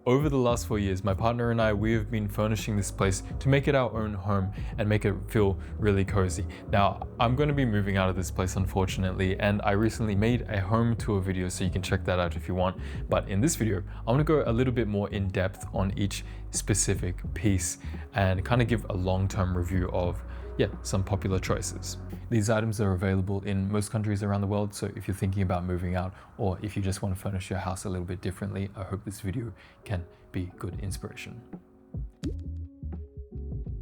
Over the last 4 years, my partner and I, we have been furnishing this place to make it our own home and make it feel really cozy. Now, I'm going to be moving out of this place, unfortunately, and I recently made a home tour video, so you can check that out if you want. But in this video, I want to go a little bit more in depth on each specific piece and kind of give a long-term review of some popular choices. These items are available in most countries around the world, so if you're thinking about moving out or if you just want to furnish your house a little bit differently, I hope this video can be good inspiration.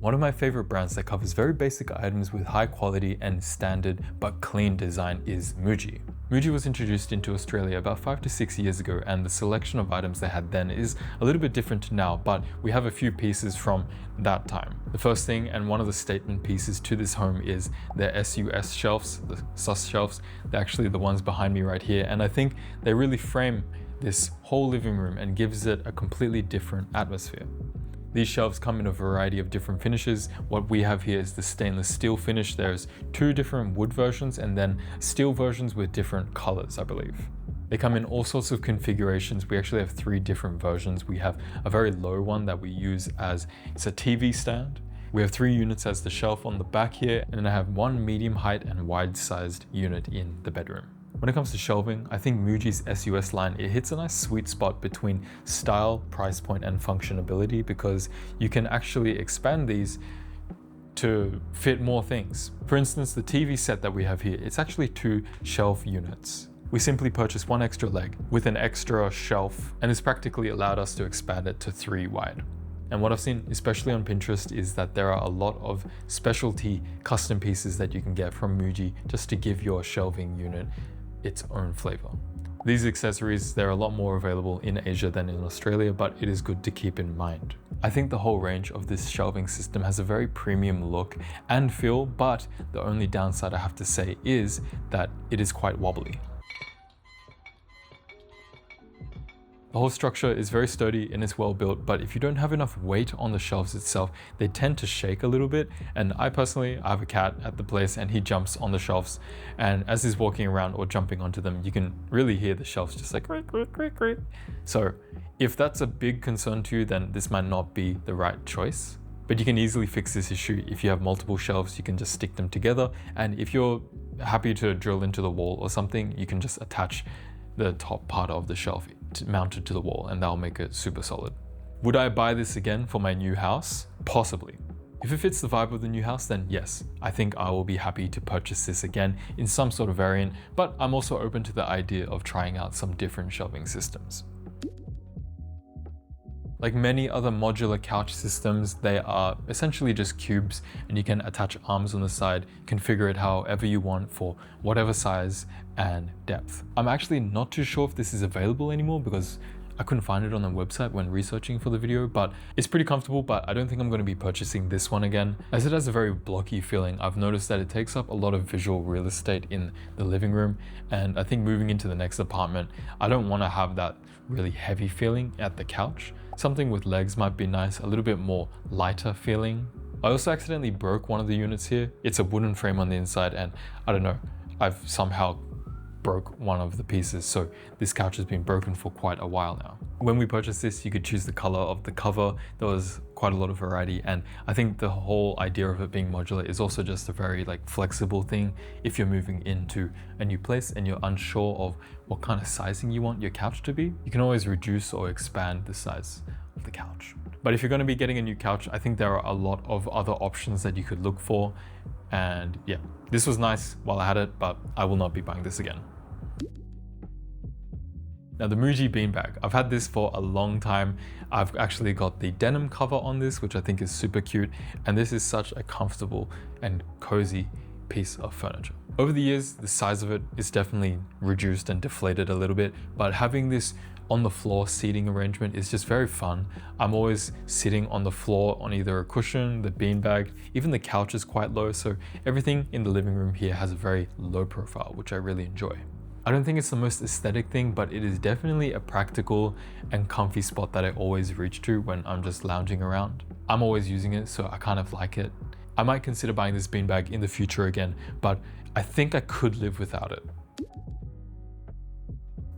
One of my favorite brands that covers very basic items with high quality and standard but clean design is Muji. Muji was introduced into Australia about 5 to 6 years ago, and the selection of items they had then is a little bit different to now, but we have a few pieces from that time. The first thing, and one of the statement pieces to this home, is their SUS shelves, the SUS shelves. They're actually the ones behind me right here, and I think they really frame this whole living room and gives it a completely different atmosphere. These shelves come in a variety of different finishes. What we have here is the stainless steel finish. There's 2 different wood versions and then steel versions with different colors, I believe. They come in all sorts of configurations. We actually have 3 different versions. We have a very low one that we use as it's a TV stand. We have 3 units as the shelf on the back here, and then I have 1 medium height and wide sized unit in the bedroom. When it comes to shelving, I think Muji's SUS line, it hits a nice sweet spot between style, price point, and functionality, because you can actually expand these to fit more things. For instance, the TV set that we have here, it's actually 2 shelf units. We simply purchased 1 extra leg with an extra shelf, and it's practically allowed us to expand it to 3 wide. And what I've seen, especially on Pinterest, is that there are a lot of specialty custom pieces that you can get from Muji just to give your shelving unit its own flavor. These accessories, they're a lot more available in Asia than in Australia, but it is good to keep in mind. I think the whole range of this shelving system has a very premium look and feel, but the only downside I have to say is that it is quite wobbly. The whole structure is very sturdy and it's well built, but if you don't have enough weight on the shelves itself, they tend to shake a little bit. And I have a cat at the place, and he jumps on the shelves, and as he's walking around or jumping onto them, you can really hear the shelves just like creak, creak, creak, creak. So if that's a big concern to you, then this might not be the right choice. But you can easily fix this issue. If you have multiple shelves, you can just stick them together. And if you're happy to drill into the wall or something, you can just attach the top part of the shelf mounted to the wall, and that'll make it super solid. Would I buy this again for my new house? Possibly. If it fits the vibe of the new house, then yes, I think I will be happy to purchase this again in some sort of variant, but I'm also open to the idea of trying out some different shelving systems. Like many other modular couch systems, they are essentially just cubes, and you can attach arms on the side, configure it however you want for whatever size and depth. I'm actually not too sure if this is available anymore because I couldn't find it on the website when researching for the video, but it's pretty comfortable. But I don't think I'm going to be purchasing this one again, as it has a very blocky feeling. I've noticed that it takes up a lot of visual real estate in the living room, and I think moving into the next apartment, I don't want to have that really heavy feeling at the couch. Something with legs might be nice, a little bit more lighter feeling. I also accidentally broke one of the units here. It's a wooden frame on the inside, and I don't know, I've somehow broke one of the pieces, so this couch has been broken for quite a while now. When we purchased this, you could choose the color of the cover. There was quite a lot of variety, and I think the whole idea of it being modular is also just a very flexible thing. If you're moving into a new place and you're unsure of what kind of sizing you want your couch to be, you can always reduce or expand the size of the couch. But if you're going to be getting a new couch, I think there are a lot of other options that you could look for. And yeah, this was nice while I had it, but I will not be buying this again. Now, the Muji beanbag, I've had this for a long time. I've actually got the denim cover on this, which I think is super cute. And this is such a comfortable and cozy piece of furniture. Over the years, the size of it is definitely reduced and deflated a little bit, but having this on the floor seating arrangement is just very fun. I'm always sitting on the floor on either a cushion, the beanbag, even the couch is quite low. So everything in the living room here has a very low profile, which I really enjoy. I don't think it's the most aesthetic thing, but it is definitely a practical and comfy spot that I always reach to when I'm just lounging around. I'm always using it, so I kind of like it. I might consider buying this beanbag in the future again, but I think I could live without it.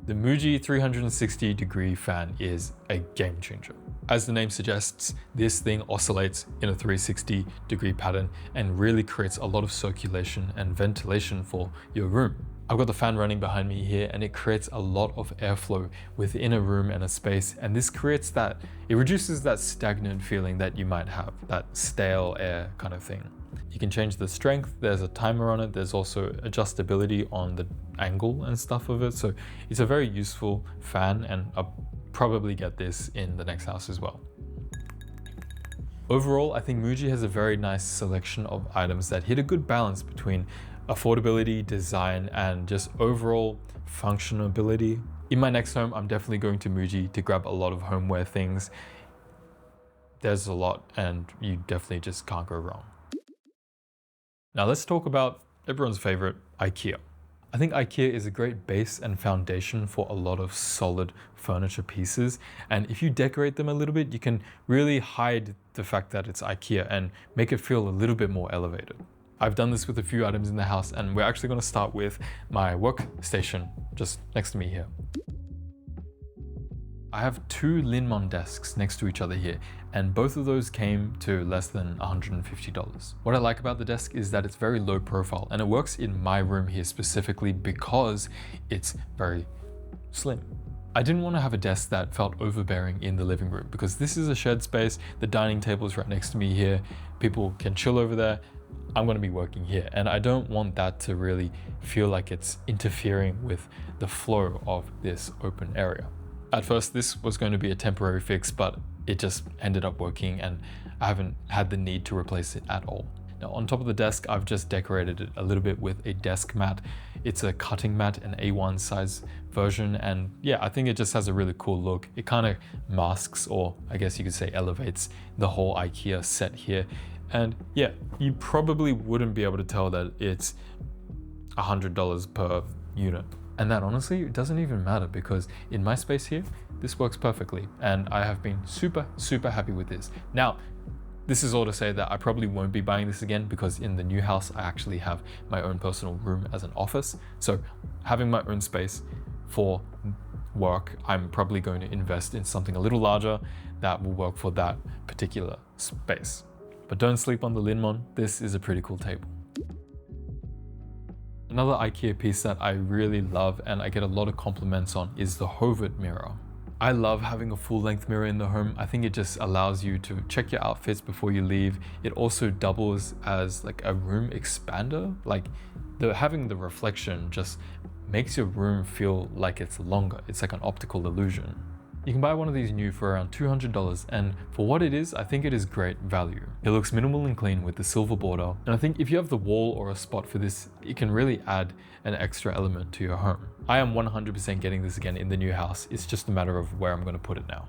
The Muji 360-degree fan is a game changer. As the name suggests, this thing oscillates in a 360-degree pattern and really creates a lot of circulation and ventilation for your room. I've got the fan running behind me here and it creates a lot of airflow within a room and a space, and this creates that, it reduces that stagnant feeling that you might have, that stale air kind of thing. You can change the strength, there's a timer on it, there's also adjustability on the angle and stuff of it, so it's a very useful fan, and I'll probably get this in the next house as well. Overall, I think Muji has a very nice selection of items that hit a good balance between affordability, design, and just overall functionability. In my next home, I'm definitely going to Muji to grab a lot of homeware things. There's a lot and you definitely just can't go wrong. Now let's talk about everyone's favorite, IKEA. I think IKEA is a great base and foundation for a lot of solid furniture pieces. And if you decorate them a little bit, you can really hide the fact that it's IKEA and make it feel a little bit more elevated. I've done this with a few items in the house, and we're actually going to start with my workstation just next to me here. I have two Linmon desks next to each other here, and both of those came to less than $150. What I like about the desk is that it's very low profile, and it works in my room here specifically because it's very slim. I didn't want to have a desk that felt overbearing in the living room because this is a shared space. The dining table is right next to me here. People can chill over there. I'm going to be working here, and I don't want that to really feel like it's interfering with the flow of this open area. At first, this was going to be a temporary fix, but it just ended up working and I haven't had the need to replace it at all. Now, on top of the desk, I've just decorated it a little bit with a desk mat. It's a cutting mat, an A1 size version, and yeah, I think it just has a really cool look. It kind of masks, or I guess you could say elevates, the whole IKEA set here. And yeah, you probably wouldn't be able to tell that it's $100 per unit. And that honestly, it doesn't even matter because in my space here, this works perfectly. And I have been super, super happy with this. Now, this is all to say that I probably won't be buying this again because in the new house, I actually have my own personal room as an office. So having my own space for work, I'm probably going to invest in something a little larger that will work for that particular space. But don't sleep on the Linmon, this is a pretty cool table. Another IKEA piece that I really love and I get a lot of compliments on is the Hovet mirror. I love having a full-length mirror in the home. I think it just allows you to check your outfits before you leave. It also doubles as like a room expander. Like having the reflection just makes your room feel like it's longer. It's like an optical illusion. You can buy one of these new for around $200, and for what it is, I think it is great value. It looks minimal and clean with the silver border, and I think if you have the wall or a spot for this, it can really add an extra element to your home. I am 100% getting this again in the new house. It's just a matter of where I'm going to put it now.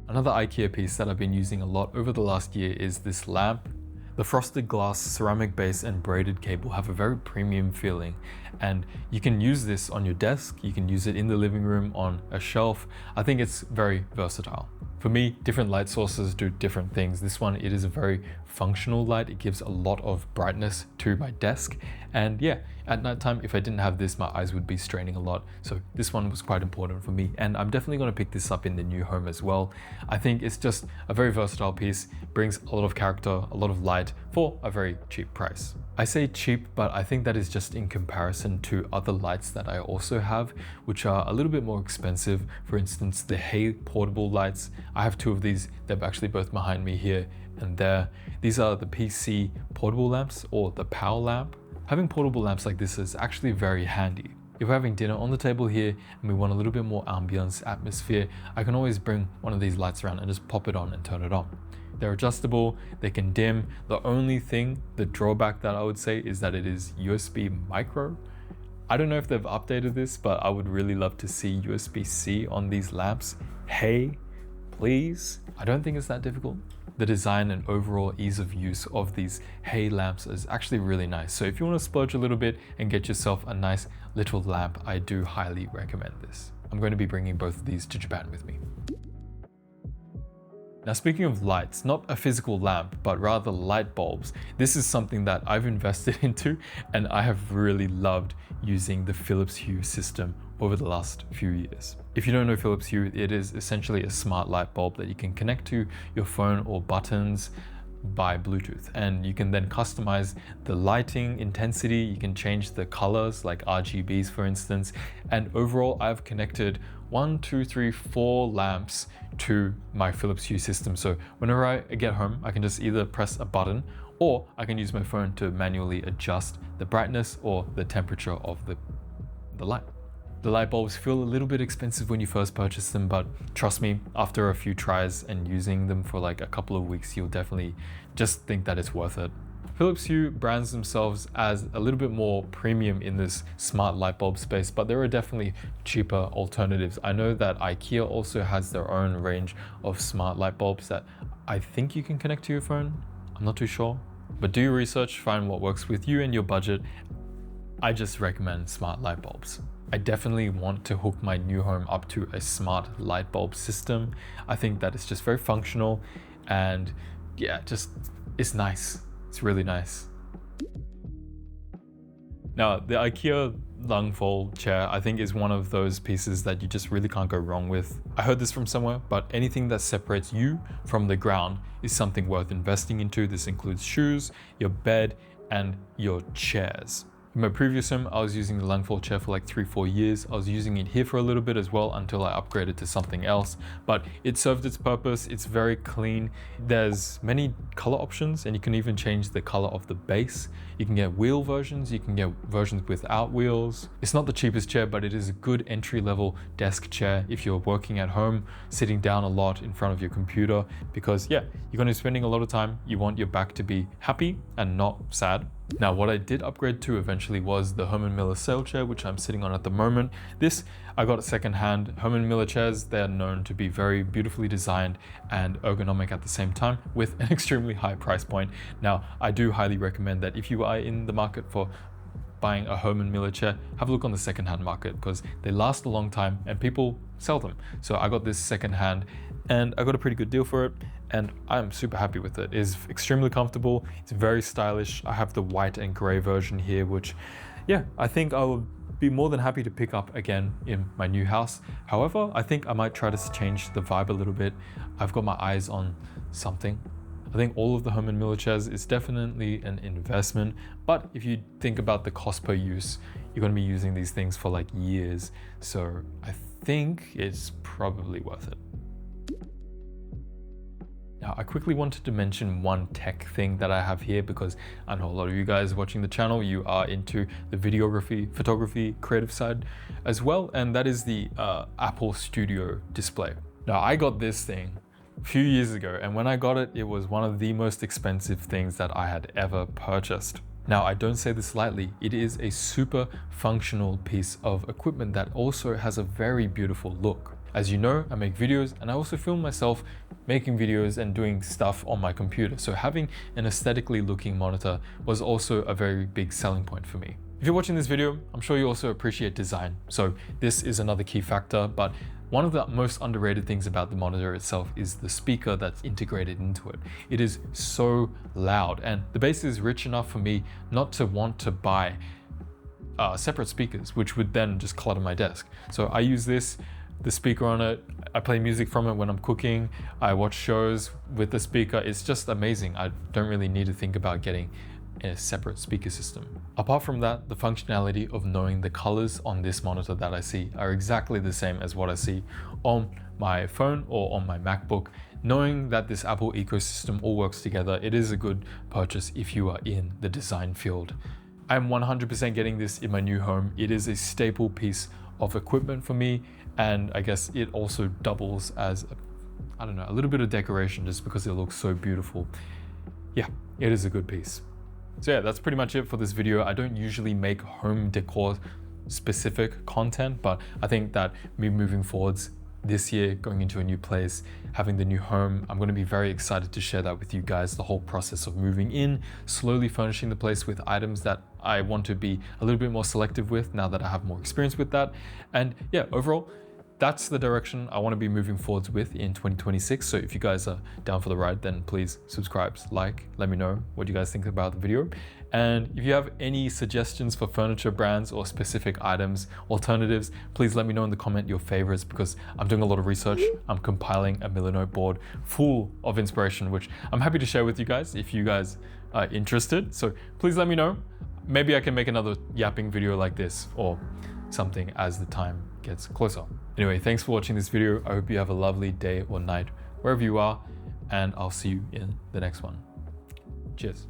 Another IKEA piece that I've been using a lot over the last year is this lamp. The frosted glass, ceramic base, and braided cable have a very premium feeling, and you can use this on your desk, you can use it in the living room on a shelf. I think it's very versatile. For me, different light sources do different things. This one, it is a very functional light. It gives a lot of brightness to my desk. And yeah, at nighttime, if I didn't have this, my eyes would be straining a lot. So this one was quite important for me. And I'm definitely going to pick this up in the new home as well. I think it's just a very versatile piece, brings a lot of character, a lot of light for a very cheap price. I say cheap, but I think that is just in comparison to other lights that I also have, which are a little bit more expensive. For instance, the Hey portable lights. I have two of these. They're actually both behind me here and there. These are the PC portable lamps, or the power lamp. Having portable lamps like this is actually very handy. If we're having dinner on the table here and we want a little bit more ambience, atmosphere, I can always bring one of these lights around and just pop it on and turn it on. They're adjustable, they can dim. The only thing, the drawback that I would say is that it is USB micro. I don't know if they've updated this, but I would really love to see USB-C on these lamps. Hey, please. I don't think it's that difficult. The design and overall ease of use of these Hey lamps is actually really nice. So if you want to splurge a little bit and get yourself a nice little lamp, I do highly recommend this. I'm going to be bringing both of these to Japan with me. Now, speaking of lights, not a physical lamp, but rather light bulbs. This is something that I've invested into, and I have really loved using the Philips Hue system over the last few years. If you don't know Philips Hue, it is essentially a smart light bulb that you can connect to your phone or buttons by Bluetooth, and you can then customize the lighting intensity. You can change the colors like RGBs, for instance, and overall I've connected 1, 2, 3, 4 lamps to my Philips Hue system. So whenever I get home, I can just either press a button or I can use my phone to manually adjust the brightness or the temperature of the light. The light bulbs feel a little bit expensive when you first purchase them, but trust me, after a few tries and using them for like a couple of weeks, you'll definitely just think that it's worth it. Philips Hue brands themselves as a little bit more premium in this smart light bulb space, but there are definitely cheaper alternatives. I know that IKEA also has their own range of smart light bulbs that I think you can connect to your phone. I'm not too sure, but do your research, find what works with you and your budget. I just recommend smart light bulbs. I definitely want to hook my new home up to a smart light bulb system. I think that it's just very functional and yeah, it's nice. It's really nice. Now, the IKEA lungfold chair, I think, is one of those pieces that you just really can't go wrong with. I heard this from somewhere, but anything that separates you from the ground is something worth investing into. This includes shoes, your bed, and your chairs. In my previous home, I was using the lungfold chair for like 3-4 years. I was using it here for a little bit as well until I upgraded to something else, but it served its purpose. It's very clean. There's many color options and you can even change the color of the base. You can get wheel versions, you can get versions without wheels. It's not the cheapest chair, but it is a good entry-level desk chair if you're working at home, sitting down a lot in front of your computer, because yeah, you're going to be spending a lot of time. You want your back to be happy and not sad. Now, what I did upgrade to eventually was the Herman Miller sail chair, which I'm sitting on at the moment. This, I got secondhand. Herman Miller chairs, they are known to be very beautifully designed and ergonomic at the same time with an extremely high price point. Now, I do highly recommend that if you are in the market for buying a Herman Miller chair, have a look on the secondhand market because they last a long time and people sell them. So I got this secondhand and I got a pretty good deal for it and I'm super happy with it. It is extremely comfortable, it's very stylish. I have the white and gray version here, which yeah, I think I will be more than happy to pick up again in my new house. However, I think I might try to change the vibe a little bit. I've got my eyes on something. I think all of the Herman Miller chairs is definitely an investment, but if you think about the cost per use, you're going to be using these things for like years. So I think it's probably worth it. Now, I quickly wanted to mention one tech thing that I have here because I know a lot of you guys watching the channel, you are into the videography, photography, creative side as well, and that is the Apple Studio display. Now, I got this thing a few years ago, and when I got it, it was one of the most expensive things that I had ever purchased. Now, I don't say this lightly, it is a super functional piece of equipment that also has a very beautiful look. As you know, I make videos and I also film myself making videos and doing stuff on my computer. So having an aesthetically looking monitor was also a very big selling point for me. If you're watching this video, I'm sure you also appreciate design. So this is another key factor, but one of the most underrated things about the monitor itself is the speaker that's integrated into it. It is so loud and the bass is rich enough for me not to want to buy separate speakers, which would then just clutter my desk. So I use this, the speaker on it, I play music from it when I'm cooking, I watch shows with the speaker. It's just amazing. I don't really need to think about getting a separate speaker system. Apart from that, the functionality of knowing the colors on this monitor that I see are exactly the same as what I see on my phone or on my MacBook. Knowing that this Apple ecosystem all works together, it is a good purchase if you are in the design field. I'm 100% getting this in my new home. It is a staple piece of equipment for me, and I guess it also doubles as a little bit of decoration just because it looks so beautiful. Yeah, it is a good piece. So yeah, that's pretty much it for this video. I don't usually make home decor specific content, but I think that me moving forwards this year, going into a new place, having the new home, I'm going to be very excited to share that with you guys, the whole process of moving in, slowly furnishing the place with items that I want to be a little bit more selective with now that I have more experience with that. And yeah, overall, that's the direction I want to be moving forwards with in 2026. So if you guys are down for the ride, then please subscribe, like, let me know what you guys think about the video. And if you have any suggestions for furniture brands or specific items, alternatives, please let me know in the comment your favorites, because I'm doing a lot of research. I'm compiling a Milanote board full of inspiration, which I'm happy to share with you guys if you guys are interested. So please let me know. Maybe I can make another yapping video like this or something as the time gets closer. Anyway, thanks for watching this video. I hope you have a lovely day or night wherever you are, and I'll see you in the next one. Cheers.